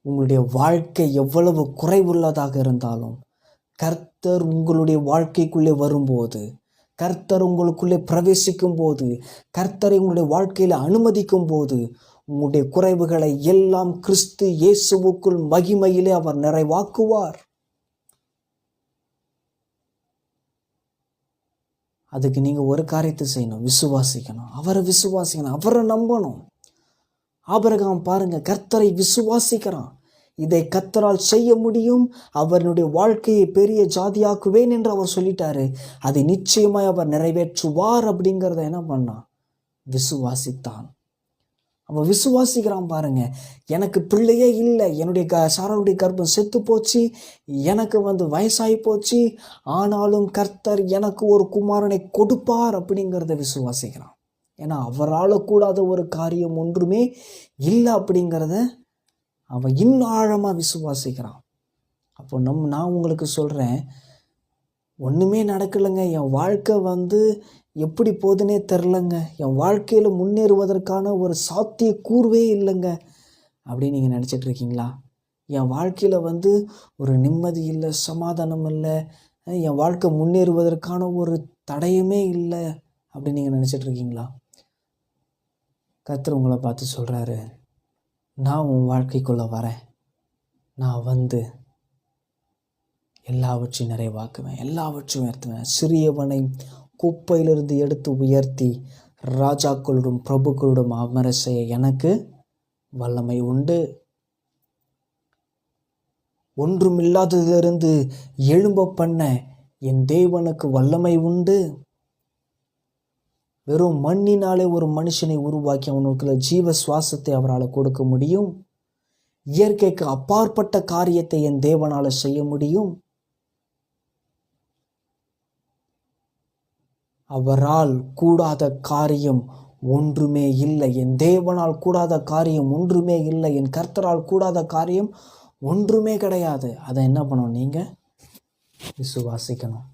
உங்களுடைய வாழ்க்கை எவ்வளவு குறைவுள்ளதாக இருந்தாலும் கர்த்தர் உங்களுடைய வாழ்க்கைக்குள்ளே வரும்போது, கர்த்தர் உங்களுக்குள்ளே பிரவேசிக்கும் போது, கர்த்தரை உங்களுடைய வாழ்க்கையில் அனுமதிக்கும் போது, உங்களுடைய குறைவுகளை எல்லாம் கிறிஸ்து இயேசுவுக்குள் மகிமையிலே அவர் நிறைவாக்குவார். அதுக்கு நீங்கள் ஒரு காரியத்தை செய்யணும், விசுவாசிக்கணும். அவரை விசுவாசிக்கணும், அவரை நம்பணும். ஆபிரகாம் பாருங்க, கர்த்தரை விசுவாசிக்கிறான். இதை கர்த்தரால் செய்ய முடியும், அவனுடைய வாழ்க்கையை பெரிய ஜாதியாக்குவேன் என்று அவர் சொல்லிட்டாரு. அதை நிச்சயமாய் அவர் நிறைவேற்றுவார் அப்படிங்கிறத என்ன பண்ணான்? விசுவாசித்தான். அவன் விசுவாசிக்கிறான் பாருங்க. எனக்கு பிள்ளையே இல்லை, என்னுடைய சாராளுடைய கர்ப்பம் செத்து போச்சு, எனக்கு வயசாகி போச்சு, ஆனாலும் கர்த்தர் எனக்கு ஒரு குமாரனை கொடுப்பார் அப்படிங்கிறத விசுவாசிக்கிறான். ஏன்னா அவரால் கூடாத ஒரு காரியம் ஒன்றுமே இல்லை அப்படிங்கிறத அவன் இன்னும் ஆழமாக விசுவாசிக்கிறான். அப்போ நான் உங்களுக்கு சொல்கிறேன், ஒன்றுமே நடக்கலைங்க, என் வாழ்க்கை எப்படி போகுதுன்னே தெரிலங்க, என் வாழ்க்கையில் முன்னேறுவதற்கான ஒரு சாத்திய கூர்வே இல்லைங்க அப்படின்னு நீங்கள் நினச்சிட்ருக்கீங்களா? என் வாழ்க்கையில் ஒரு நிம்மதி இல்லை, சமாதானம் இல்லை, என் வாழ்க்கை முன்னேறுவதற்கான ஒரு தடயமே இல்லை அப்படின்னு நீங்கள் நினச்சிட்ருக்கீங்களா? கர்த்தர் உங்களை பார்த்து சொல்கிறாரு, நான் உன் வாழ்க்கைக்குள்ளே வரேன், நான் எல்லாவற்றையும் நிறைவாக்குவேன், எல்லாவற்றையும் உயர்த்துவேன். சிறியவனை குப்பையிலிருந்து எடுத்து உயர்த்தி ராஜாக்களோடும் பிரபுக்களோடும் அமர செய்ய எனக்கு வல்லமை உண்டு. ஒன்றுமில்லாததிலிருந்து எழும்ப பண்ண என் தேவனுக்கு வல்லமை உண்டு. வெறும் மண்ணினாலே ஒரு மனுஷனை உருவாக்கி அவனுக்குள்ள ஜீவ சுவாசத்தை அவரால் கொடுக்க முடியும். இயற்கைக்கு அப்பாற்பட்ட காரியத்தை என் தேவனால செய்ய முடியும். அவரால் கூடாத காரியம் ஒன்றுமே இல்லை. என் தேவனால் கூடாத காரியம் ஒன்றுமே இல்லை. என் கர்த்தரால் கூடாத காரியம் ஒன்றுமே கிடையாது. அதை என்ன பண்ணணும்? நீங்கள் விசுவாசிக்கணும்.